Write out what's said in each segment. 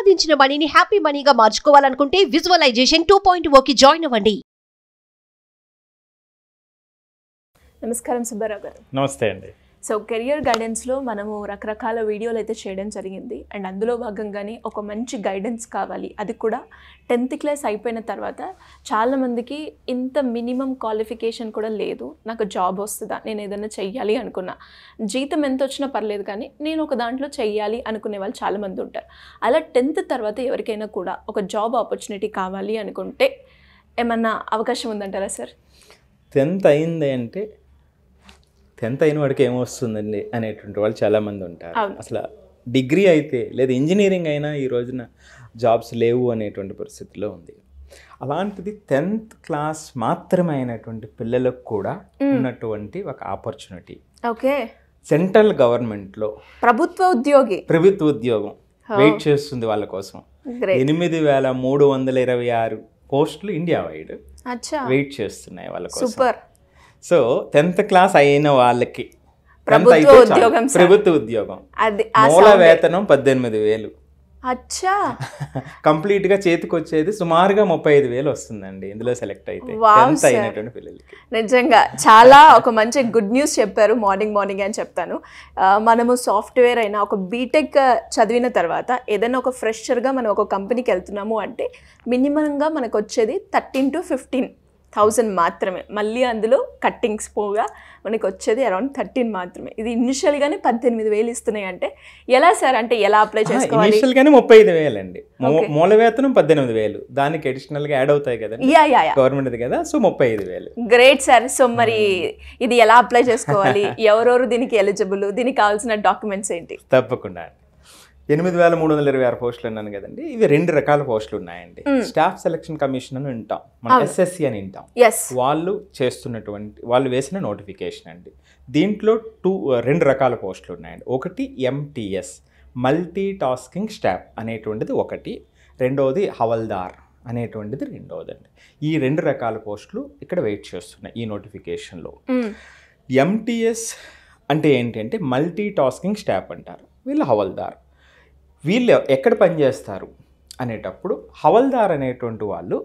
సంపాదించిన మనీని హ్యాపీ మనీగా మార్చుకోవాలనుకుంటే విజువలైజేషన్ 2.0కి జాయిన్ అవ్వండి. నమస్కారం సుబ్బారావు గారు. నమస్తే అండి. సో కెరియర్ గైడెన్స్లో మనము రకరకాల వీడియోలు అయితే చేయడం జరిగింది. అండ్ అందులో భాగంగానే ఒక మంచి గైడెన్స్ కావాలి, అది కూడా 10th క్లాస్ అయిపోయిన తర్వాత చాలామందికి ఇంత మినిమం క్వాలిఫికేషన్ కూడా లేదు, నాకు జాబ్ వస్తుందా, నేను ఏదైనా చెయ్యాలి అనుకున్నా, జీతం ఎంత వచ్చినా పర్లేదు కానీ నేను ఒక దాంట్లో చెయ్యాలి అనుకునే వాళ్ళు చాలామంది ఉంటారు. అలా 10th తర్వాత ఎవరికైనా కూడా ఒక జాబ్ ఆపర్చునిటీ కావాలి అనుకుంటే ఏమన్నా అవకాశం ఉందంటారా సార్? 10th అయింది అంటే 10th అయిన వాడికి ఏమొస్తుందండి అనేటువంటి వాళ్ళు చాలామంది ఉంటారు. అసలు డిగ్రీ అయితే లేదా ఇంజనీరింగ్ అయినా ఈ రోజున జాబ్స్ లేవు అనేటువంటి పరిస్థితిలో ఉంది. అలాంటిది 10th క్లాస్ మాత్రమే అయినటువంటి పిల్లలకు కూడా ఉన్నటువంటి ఒక ఆపర్చునిటీ. ఓకే, సెంట్రల్ గవర్నమెంట్లో ప్రభుత్వ ఉద్యోగం వెయిట్ చేస్తుంది వాళ్ళ కోసం. 8,326 పోస్టులు ఇండియా వైడ్ వెయిట్ చేస్తున్నాయి వాళ్ళ కోసం. సూపర్. సో 10th క్లాస్ అయిన వాళ్ళకి ప్రభుత్వ ఉద్యోగం, మూల వేతనం 18,000. అచ్చా, కంప్లీట్ గా చేతికి వచ్చేది సుమారుగా 35,000 వస్తుందండి ఇందులో సెలెక్ట్ అయితే 10th అయినటువంటి పిల్లలకి. నిజంగా చాలా ఒక మంచి గుడ్ న్యూస్ చెప్పారు మార్నింగ్ అని చెప్తాను. మనము సాఫ్ట్వేర్ అయినా ఒక బీటెక్ చదివిన తర్వాత ఏదైనా ఒక ఫ్రెషర్గా మనం ఒక కంపెనీకి వెళ్తున్నాము అంటే మినిమంగా మనకు వచ్చేది 13,000 to 15,000 మాత్రమే. మళ్ళీ అందులో కట్టింగ్స్ పోగా మనకి వచ్చేది అరౌండ్ 13 మాత్రమే. ఇది ఇనిషియల్గానే 18,000 ఇస్తున్నాయి అంటే ఎలా సార్? అంటే ఎలా అప్లై చేసుకోవాలి? ఇనిషియల్గానే 35,000 అండి, మూల వేతనం 18,000, దానికి అడిషనల్గా యాడ్ అవుతాయి కదా గవర్నమెంట్ కదా, సో 35,000. Great sir. సో మరి ఇది ఎలా అప్లై చేసుకోవాలి, ఎవరెవరు దీనికి ఎలిజిబుల్, దీనికి కావాల్సిన డాక్యుమెంట్స్ ఏంటి? తప్పకుండా 8,326 పోస్టులు అన్నాను కదండి, ఇవి 2 రకాల పోస్టులు ఉన్నాయండి. స్టాఫ్ సెలక్షన్ కమిషన్ అని వింటాం, మనం SSC అని వింటాం. వాళ్ళు వేసిన నోటిఫికేషన్ అండి. దీంట్లో 2 రకాల పోస్టులు ఉన్నాయండి. ఒకటి MTS మల్టీ టాస్కింగ్ స్టాఫ్ అనేటువంటిది ఒకటి, రెండవది హవల్దార్ అనేటువంటిది రెండవదండి. ఈ 2 రకాల పోస్టులు ఇక్కడ వెయిట్ చేస్తున్నాయి ఈ నోటిఫికేషన్లో. MTS అంటే ఏంటి అంటే మల్టీ టాస్కింగ్ స్టాఫ్ అంటారు, వీళ్ళు హవల్దార్. వీళ్ళు ఎక్కడ పనిచేస్తారు అనేటప్పుడు హవల్దార్ అనేటువంటి వాళ్ళు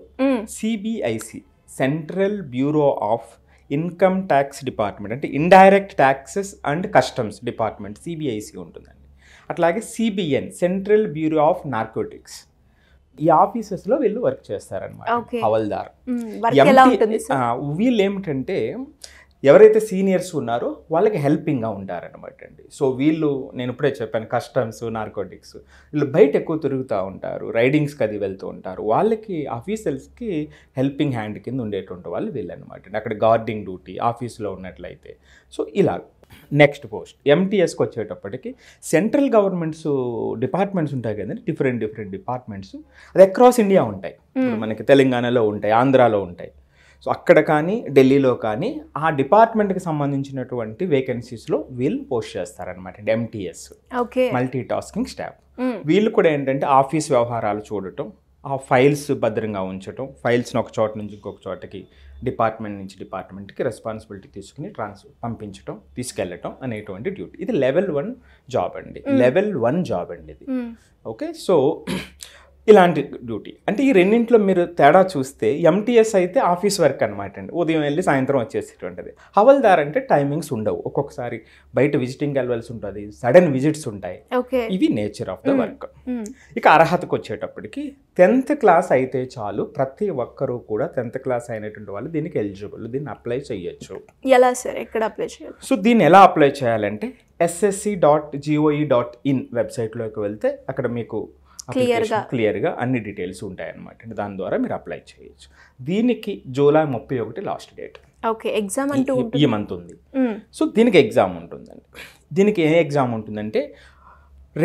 CBIC central bureau of income tax department, అంటే indirect taxes and customs department CBIC ఉంటుందండి. అట్లాగే CBN central bureau of narcotics, ఈ ఆఫీసెస్లో వీళ్ళు వర్క్ చేస్తారనమాట హవల్దార్. వీళ్ళు ఏమిటంటే ఎవరైతే సీనియర్స్ ఉన్నారో వాళ్ళకి హెల్పింగ్గా ఉంటారనమాట అండి. సో వీళ్ళు, నేను ఇప్పుడే చెప్పాను, కస్టమ్స్, నార్కోటిక్స్, వీళ్ళు బయట ఎక్కువ తిరుగుతూ ఉంటారు, రైడింగ్స్కి అది వెళ్తూ ఉంటారు. వాళ్ళకి ఆఫీసర్స్కి హెల్పింగ్ హ్యాండ్ కింద ఉండేటువంటి వాళ్ళు వీళ్ళు అనమాట అండి. అక్కడ గార్డింగ్ డ్యూటీ ఆఫీస్లో ఉన్నట్లయితే. సో ఇలా నెక్స్ట్ పోస్ట్ MTSకి వచ్చేటప్పటికి సెంట్రల్ గవర్నమెంట్స్ డిపార్ట్మెంట్స్ ఉంటాయి కదండి, డిఫరెంట్ డిపార్ట్మెంట్స్, అది అక్రాస్ ఇండియా ఉంటాయి. మనకి తెలంగాణలో ఉంటాయి, ఆంధ్రాలో ఉంటాయి. సో అక్కడ కానీ ఢిల్లీలో కానీ ఆ డిపార్ట్మెంట్కి సంబంధించినటువంటి వేకెన్సీస్లో వీళ్ళు పోస్ట్ చేస్తారనమాట MTS మల్టీ టాస్కింగ్ స్టాఫ్. వీళ్ళు కూడా ఏంటంటే ఆఫీస్ వ్యవహారాలు చూడటం, ఆ ఫైల్స్ భద్రంగా ఉంచటం, ఫైల్స్ని ఒక చోట నుంచి ఇంకొక చోటకి, డిపార్ట్మెంట్ నుంచి డిపార్ట్మెంట్కి రెస్పాన్సిబిలిటీ తీసుకుని పంపించడం, తీసుకెళ్ళటం అనేటువంటి డ్యూటీ. ఇది లెవెల్ 1 జాబ్ అండి, లెవెల్ 1 జాబ్ అండి ఇది. ఓకే, సో ఇలాంటి డ్యూటీ. అంటే ఈ రెండింటిలో మీరు తేడా చూస్తే MTS అయితే ఆఫీస్ వర్క్ అనమాట అండి, ఉదయం వెళ్ళి సాయంత్రం వచ్చేసేటువంటిది. హవల్దార్ అంటే టైమింగ్స్ ఉండవు, ఒక్కొక్కసారి బయట విజిటింగ్ వెళ్ళవలసి ఉంటుంది, సడన్ విజిట్స్ ఉంటాయి. ఇవి నేచర్ ఆఫ్ ద వర్క్. ఇక అర్హతకు వచ్చేటప్పటికి 10th క్లాస్ అయితే చాలు, ప్రతి ఒక్కరూ కూడా 10th క్లాస్ అయినటువంటి వాళ్ళు దీనికి ఎలిజిబుల్, దీన్ని అప్లై చేయొచ్చు. ఎలా సార్, ఎక్కడ అప్లై చేయాలి? సో దీన్ని ఎలా అప్లై చేయాలంటే ssc.gov.in వెబ్సైట్లోకి వెళ్తే అక్కడ మీకు క్లియర్గా అన్ని డీటెయిల్స్ ఉంటాయన్నమాట. దాని ద్వారా మీరు అప్లై చేయొచ్చు. దీనికి July 31 last date. Okay, exam అంటూ ఈ మంత్ ఉంది. సో దీనికి ఎగ్జామ్ ఉంటుందండి. దీనికి ఏ ఎగ్జామ్ ఉంటుందంటే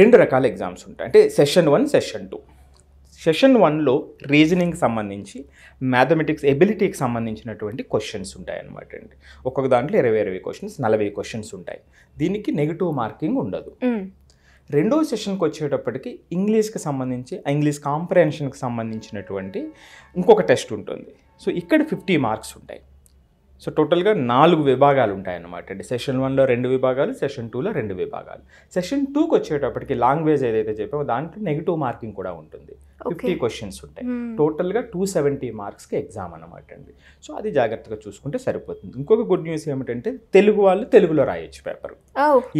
2 రకాల ఎగ్జామ్స్ ఉంటాయి, అంటే సెషన్ 1, సెషన్ 2. సెషన్ 1లో రీజనింగ్కి సంబంధించి, మ్యాథమెటిక్స్ ఎబిలిటీకి సంబంధించినటువంటి క్వశ్చన్స్ ఉంటాయి అన్నమాట అండి. ఒక్కొక్క దాంట్లో 20 క్వశ్చన్స్, 40 క్వశ్చన్స్ ఉంటాయి. దీనికి నెగిటివ్ మార్కింగ్ ఉండదు. రెండో సెషన్కి వచ్చేటప్పటికి ఇంగ్లీష్కి సంబంధించి, ఇంగ్లీష్ కాంప్రహెన్షన్కి సంబంధించినటువంటి ఇంకొక టెస్ట్ ఉంటుంది. సో ఇక్కడ 50 మార్క్స్ ఉంటాయి. సో టోటల్గా 4 విభాగాలు ఉంటాయన్నమాట అండి. సెషన్ 1లో 2 విభాగాలు, సెషన్ 2లో 2 విభాగాలు. సెషన్ 2కి వచ్చేటప్పటికి లాంగ్వేజ్ ఏదైతే చెప్పామో దాంట్లో నెగిటివ్ మార్కింగ్ కూడా ఉంటుంది. 50 క్వశ్చన్స్ ఉంటాయి. టోటల్గా 270 మార్క్స్కి ఎగ్జామ్ అనమాట అండి. సో అది జాగ్రత్తగా చూసుకుంటే సరిపోతుంది. ఇంకొక గుడ్ న్యూస్ ఏమిటంటే తెలుగు వాళ్ళు తెలుగులో రాయొచ్చు పేపర్.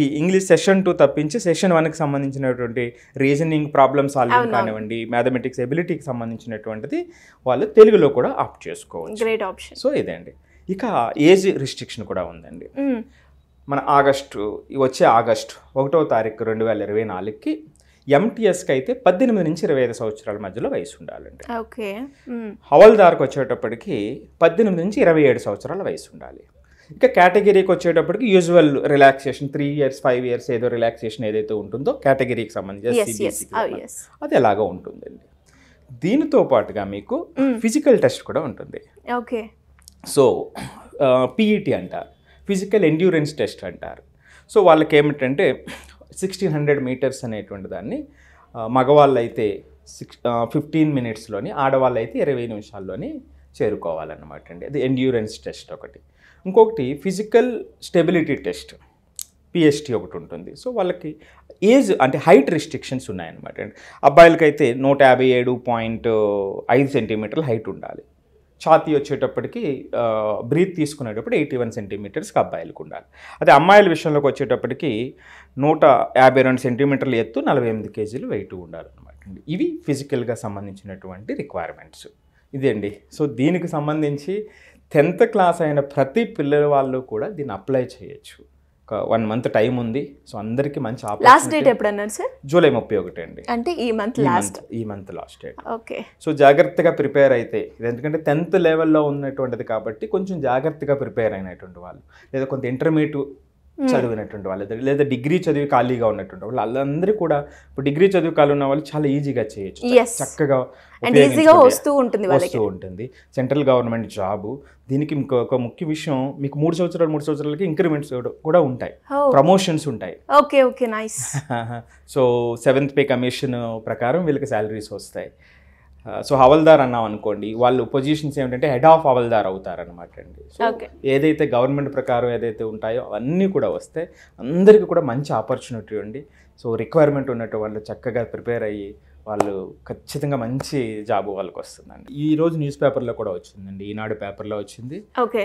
ఈ ఇంగ్లీష్ సెషన్ 2 తప్పించి సెషన్ 1కి సంబంధించినటువంటి రీజనింగ్, ప్రాబ్లమ్ సాల్వింగ్ కానివ్వండి, మ్యాథమెటిక్స్ ఎబిలిటీకి సంబంధించినటువంటిది వాళ్ళు తెలుగులో కూడా ఆప్ట్ చేసుకోవచ్చు. Great option. సో ఇదండి. ఇక ఏజ్ రిస్ట్రిక్షన్ కూడా ఉందండి. మన వచ్చే ఆగస్టు 1వ తారీఖు 2024కి ఎంటీఎస్కి అయితే 18 నుంచి 25 సంవత్సరాల మధ్యలో వయసు ఉండాలండి. ఓకే. హవల్దార్కి వచ్చేటప్పటికి 18 నుంచి 27 సంవత్సరాల వయసు ఉండాలి. ఇక కేటగిరీకి వచ్చేటప్పటికి యూజువల్ రిలాక్సేషన్ 3 years 5 years ఏదో రిలాక్సేషన్ ఏదైతే ఉంటుందో కేటగిరీకి సంబంధించి అది ఎలాగో ఉంటుందండి. దీనితో పాటుగా మీకు ఫిజికల్ టెస్ట్ కూడా ఉంటుంది. ఓకే. సో పీఈటీ అంటారు, ఫిజికల్ ఎండ్యూరెన్స్ టెస్ట్ అంటారు. సో వాళ్ళకి ఏమిటంటే 1600 మీటర్స్ అనేటువంటి దాన్ని మగవాళ్ళు అయితే 15 minutesలోని, ఆడవాళ్ళు అయితే 20 నిమిషాల్లోని చేరుకోవాలన్నమాట అండి. అది ఎండ్యూరెన్స్ టెస్ట్ ఒకటి. ఇంకొకటి ఫిజికల్ స్టెబిలిటీ టెస్ట్, పిఎస్టీ ఒకటి ఉంటుంది. సో వాళ్ళకి ఏజ్ అంటే హైట్ రిస్ట్రిక్షన్స్ ఉన్నాయన్నమాట అండి. అబ్బాయిలకైతే 157.5 సెంటీమీటర్ల హైట్ ఉండాలి. ఛాతీ వచ్చేటప్పటికి బ్రీత్ తీసుకునేటప్పుడు 81 సెంటీమీటర్స్కి అబ్బాయిలకు ఉండాలి. అదే అమ్మాయిల విషయంలోకి వచ్చేటప్పటికి 152 సెంటీమీటర్ల ఎత్తు, 48 kgs వెయిట్ ఉండాలన్నమాట అండి. ఇవి ఫిజికల్గా సంబంధించినటువంటి రిక్వైర్మెంట్స్. ఇదండి. సో దీనికి సంబంధించి 10th క్లాస్ అయిన ప్రతి పిల్లల వాళ్ళు కూడా దీన్ని అప్లై చేయొచ్చు. 1 month టైం ఉంది. సో అందరికీ మంచి లాస్ట్ డేట్ ఎప్పుడు అన్నారు సార్? జూలై 31 అండి. అంటే ఈ month last date. Okay. So జాగ్రత్తగా ప్రిపేర్ అయితే, ఎందుకంటే 10th లెవెల్లో ఉన్నటువంటిది కాబట్టి కొంచెం జాగ్రత్తగా ప్రిపేర్ అయినటువంటి వాళ్ళు, లేదా కొంత ఇంటర్మీడియట్ చదివినటువంటి వాళ్ళు, లేదా డిగ్రీ చదివి ఖాళీగా ఉన్నటువంటి వాళ్ళు, వాళ్ళందరూ కూడా ఇప్పుడు డిగ్రీ చదివి ఖాళీ ఉన్న వాళ్ళు చాలా ఈజీగా చేయొచ్చు, చక్కగా వస్తూ ఉంటుంది. Central government job. దీనికి ఇంకొక ముఖ్య విషయం, మీకు 3 సంవత్సరాలకి ఇంక్రిమెంట్స్ కూడా ఉంటాయి, ప్రమోషన్స్ ఉంటాయి. Okay okay, nice. So 7th pay commission ప్రకారం వీళ్ళకి శాలరీస్ వస్తాయి. సో హవల్దార్ అన్నాం అనుకోండి, వాళ్ళు పొజిషన్స్ ఏమిటంటే హెడ్ ఆఫ్ హవల్దార్ అవుతారనమాట అండి. సో ఏదైతే గవర్నమెంట్ ప్రకారం ఏదైతే ఉంటాయో అవన్నీ కూడా వస్తాయి. అందరికీ కూడా మంచి ఆపర్చునిటీ ఉంది. సో రిక్వైర్మెంట్ ఉన్నట్టు వాళ్ళు చక్కగా ప్రిపేర్ అయ్యి వాళ్ళు ఖచ్చితంగా మంచి జాబ్ వాళ్ళకి వస్తుందండి. ఈరోజు న్యూస్ పేపర్లో కూడా వచ్చిందండి, ఈనాడు పేపర్లో వచ్చింది.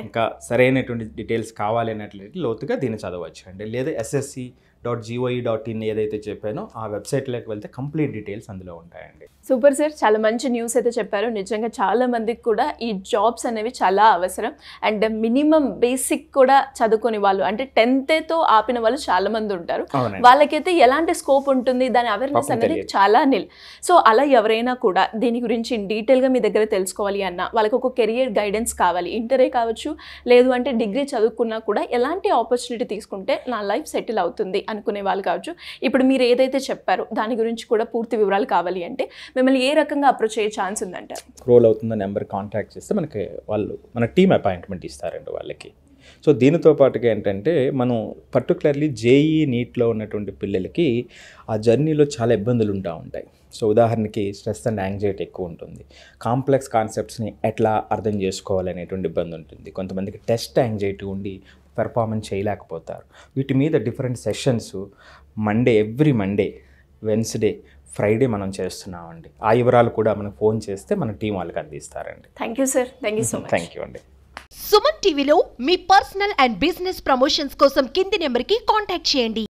ఇంకా సరైనటువంటి డీటెయిల్స్ కావాలి అన్నట్లయితే లోతుగా దీన్ని చదవచ్చు అండి. లేదా ssc.goi.in ఏదైతే చెప్పానో ఆ వెబ్సైట్లోకి వెళ్తే కంప్లీట్ డీటెయిల్స్ అందులో ఉంటాయండి. సూపర్ సార్, చాలా మంచి న్యూస్ అయితే చెప్పారు. నిజంగా చాలా మందికి కూడా ఈ జాబ్స్ అనేవి చాలా అవసరం. అండ్ మినిమం బేసిక్ కూడా చదువుకునే వాళ్ళు, అంటే 10th ఆపిన వాళ్ళు చాలా మంది ఉంటారు. వాళ్ళకైతే ఎలాంటి స్కోప్ ఉంటుంది, దాని అవేర్నెస్ అనేది చాలా నిల్. సో అలా ఎవరైనా కూడా దీని గురించి డీటెయిల్గా మీ దగ్గర తెలుసుకోవాలి అన్నా, వాళ్ళకి ఒక కెరియర్ గైడెన్స్ కావాలి, ఇంటరే కావచ్చు, లేదు అంటే డిగ్రీ చదువుకున్నా కూడా ఎలాంటి ఆపర్చునిటీ తీసుకుంటే నా లైఫ్ సెటిల్ అవుతుంది అనుకునే వాళ్ళు కావచ్చు. ఇప్పుడు మీరు ఏదైతే చెప్పారో దాని గురించి కూడా పూర్తి వివరాలు కావాలి అంటే మిమ్మల్ని ఏ రకంగా అప్రోచ్ అయ్యే ఛాన్స్ ఉందంటారు? రోల్ అవుతున్న నెంబర్ కాంటాక్ట్ చేస్తే మన టీమ్ అపాయింట్మెంట్ ఇస్తారండి వాళ్ళకి. సో దీనితో పాటుగా ఏంటంటే మనం పర్టికులర్లీ జేఈ నీట్లో ఉన్నటువంటి పిల్లలకి ఆ జర్నీలో చాలా ఇబ్బందులు ఉంటాయి. సో ఉదాహరణకి స్ట్రెస్ అండ్ యాంగ్జైటీ ఎక్కువ ఉంటుంది, కాంప్లెక్స్ కాన్సెప్ట్స్ని ఎట్లా అర్థం చేసుకోవాలనేటువంటి ఇబ్బంది ఉంటుంది, కొంతమందికి టెస్ట్ యాంగ్జైటీ ఉండి పెర్ఫార్మెన్స్ చేయలేకపోతారు. వీటి మీద different sessions every Monday, Wednesday, Friday మనం చేస్తున్నామండి. ఆ వివరాలు కూడా మనకు ఫోన్ చేస్తే మన టీం వాళ్ళకి అందిస్తారండి. Thank you sir, thank you so much. Thank you అండి. సుమన్ టీవీలో మీ పర్సనల్ అండ్ బిజినెస్ ప్రమోషన్స్ కోసం కింది నెంబర్కి కాంటాక్ట్ చేయండి.